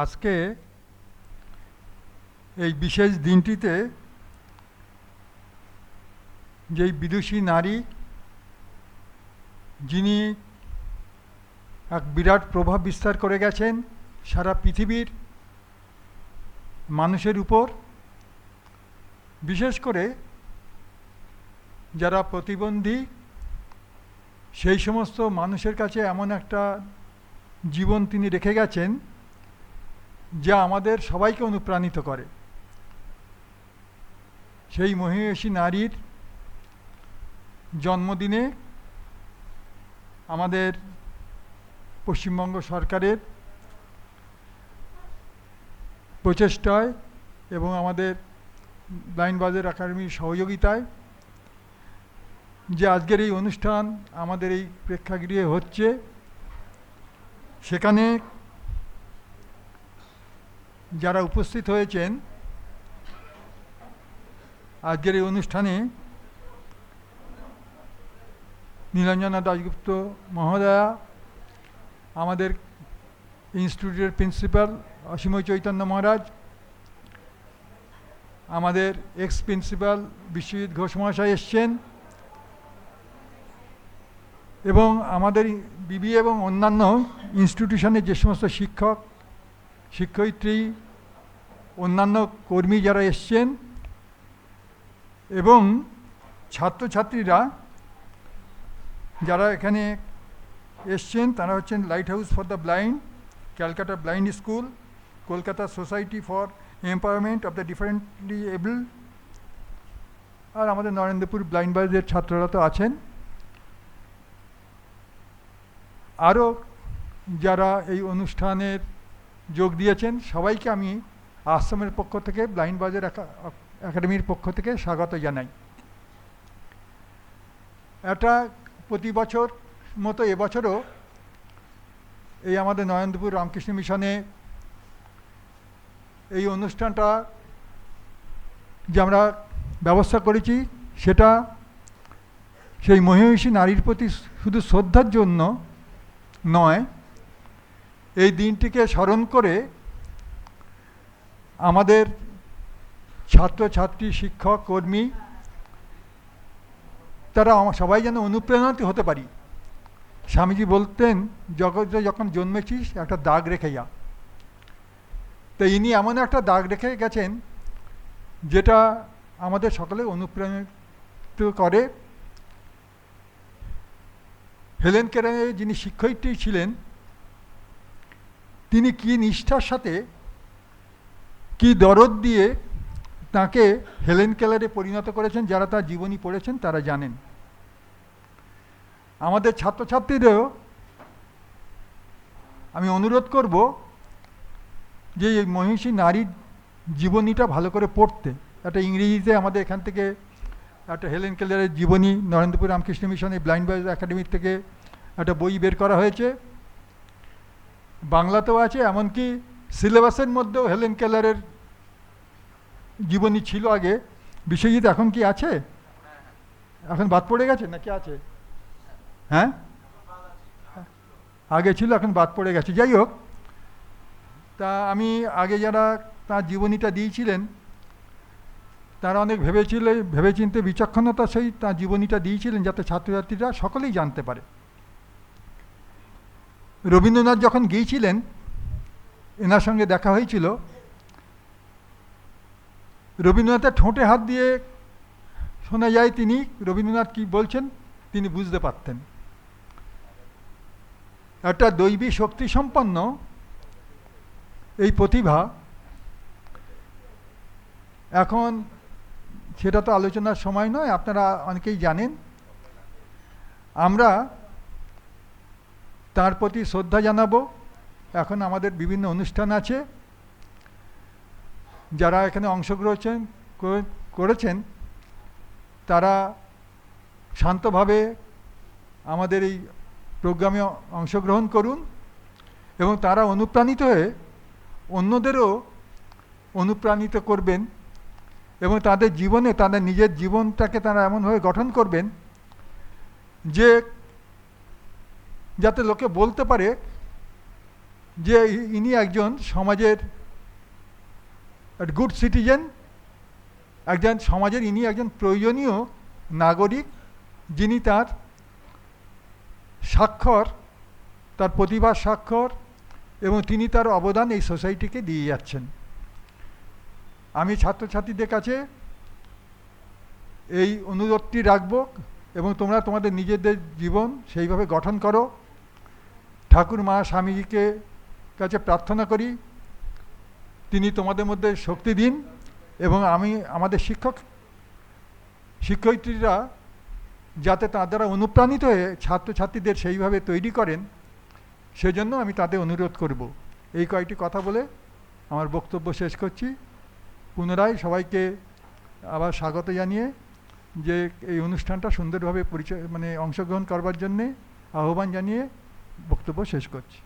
আজকে এই বিশেষ দিনটিতে যেই বিদুষী নারী যিনি এক বিরাট প্রভাব বিস্তার করে গেছেন সারা পৃথিবীর মানুষের উপর, বিশেষ করে যারা প্রতিবন্ধী সেই সমস্ত মানুষের কাছে এমন একটা জীবন তিনি রেখে গেছেন যা আমাদের সবাইকে অনুপ্রাণিত করে। সেই মহিষী নারীর জন্মদিনে আমাদের পশ্চিমবঙ্গ সরকারের প্রচেষ্টায় এবং আমাদের ব্লাইন্ড বাজার একাডেমির সহযোগিতায় যে আজকের এই অনুষ্ঠান আমাদের এই প্রেক্ষাগৃহে হচ্ছে, সেখানে যারা উপস্থিত হয়েছেন আজকের এই অনুষ্ঠানে নীলাঞ্জনা দাশগুপ্ত মহোদয়া, আমাদের ইনস্টিটিউটের প্রিন্সিপাল অসীময় চৈতন্য মহারাজ, আমাদের এক্স প্রিন্সিপাল বিশ্বজিৎ ঘোষ মহাশয় এসছেন, এবং আমাদের বিবি এবং অন্যান্য ইনস্টিটিউশনের যে সমস্ত শিক্ষক শিক্ষয়িত্রী অন্যান্য কর্মী যারা এসছেন, এবং ছাত্রছাত্রীরা যারা এখানে এসছেন তারা হচ্ছেন light house for the blind, Calcutta blind school, Kolkata society for empowerment of the differently able, আর আমাদের নরেন্দ্রপুর ব্লাইন্ড বয়েজের ছাত্ররা তো আছেন। আরও যারা এই অনুষ্ঠানের যোগ দিয়েছেন সবাইকে আমি আশ্রমের পক্ষ থেকে, ব্লাইন্ড বাজার একাডেমির পক্ষ থেকে স্বাগত জানাই। এটা প্রতি বছর মতো এবছরও এই আমাদের নরেন্দ্রপুর রামকৃষ্ণ মিশনে এই অনুষ্ঠানটা যে আমরা ব্যবস্থা করেছি সেটা সেই মহিষী নারীর প্রতি শুধু শ্রদ্ধার জন্য নয়, এই দিনটিকে স্মরণ করে আমাদের ছাত্রছাত্রী শিক্ষক কর্মী তারা সবাই যেন অনুপ্রেরণান্বিত হতে পারি। স্বামীজি বলতেন, জগতে যখন জন্মেছিস একটা দাগ রেখে যা। তো ইনি এমন একটা দাগ রেখে গেছেন যেটা আমাদের সকলে অনুপ্রাণিত করে। হেলেন কেলারের যিনি শিক্ষয়িত্রী ছিলেন, তিনি কি নিষ্ঠার সাথে কি দরদ দিয়ে তাকে হেলেন কেলারে পরিণত করেছেন, যারা তার জীবনী পড়েছেন তারা জানেন। আমাদের ছাত্রছাত্রীদেরও আমি অনুরোধ করব যে এই মহিষী নারীর জীবনীটা ভালো করে পড়তে। একটা ইংরেজিতে আমাদের এখান থেকে একটা হেলেন কেলারের জীবনী নরেন্দ্রপুর রামকৃষ্ণ মিশনের ব্লাইন্ড বয়েজ একাডেমির থেকে একটা বই বের করা হয়েছে, বাংলাতেও আছে, এমনকি সিলেবাসের মধ্যেও হেলেন কেলারের জীবনী ছিল আগে। বিশ্বজিৎ এখন কি আছে? এখন বাদ পড়ে গেছে নাকি আছে? হ্যাঁ, আগে ছিল, এখন বাদ পড়ে গেছে। যাই হোক, তা আমি আগে যারা তার জীবনীটা দিয়েছিলেন তারা অনেক ভেবেচিন্তে বিচক্ষণতার সহিত তার জীবনীটা দিয়েছিলেন যাতে ছাত্রছাত্রীরা সকলেই জানতে পারে। রবীন্দ্রনাথ যখন গিয়েছিলেন, এনার সঙ্গে দেখা হয়েছিল, রবীন্দ্রনাথের ঠোঁটে হাত দিয়ে শোনা যায় তিনি রবীন্দ্রনাথ কি বলছেন তিনি বুঝতে পারতেন। একটা দৈবী শক্তি সম্পন্ন এই প্রতিভা, এখন সেটা তো আলোচনার সময় নয়, আপনারা অনেকেই জানেন। আমরা তার প্রতি শ্রদ্ধা জানাবো। এখন আমাদের বিভিন্ন অনুষ্ঠান আছে, যারা এখানে অংশগ্রহণ করেছেন তারা শান্তভাবে আমাদের এই প্রোগ্রামে অংশগ্রহণ করুন, এবং তারা অনুপ্রাণিত হয়ে অন্যদেরও অনুপ্রাণিত করবেন, এবং তাদের জীবনে তাদের নিজের জীবনটাকে তারা এমনভাবে গঠন করবেন যে যাতে লোকে বলতে পারে যে ইনি একজন সমাজের গুড সিটিজেন, একজন সমাজের ইনি একজন প্রয়োজনীয় নাগরিক, যিনি তার স্বাক্ষর, তার প্রতিভার স্বাক্ষর এবং তিনি তার অবদান এই সোসাইটিকে দিয়ে যাচ্ছেন। আমি ছাত্রছাত্রীদের কাছে এই অনুরোধটি রাখব এবং তোমরা তোমাদের নিজেদের জীবন সেইভাবে গঠন করো। ঠাকুর মা স্বামীজিকে কাছে প্রার্থনা করি তিনি তোমাদের মধ্যে শক্তি দিন এবং আমাদের শিক্ষয়িত্রীরা যাতে তার দ্বারা অনুপ্রাণিত হয়ে ছাত্রছাত্রীদের সেইভাবে তৈরি করেন, সেজন্য আমি তাদের অনুরোধ করব। এই কয়েকটি কথা বলে আমার বক্তব্য শেষ করছি। পুনরায় সবাইকে আবার স্বাগত জানিয়ে যে এই অনুষ্ঠানটা সুন্দরভাবে অংশগ্রহণ করবার জন্যে আহ্বান জানিয়ে বক্তব্য শেষ করছি।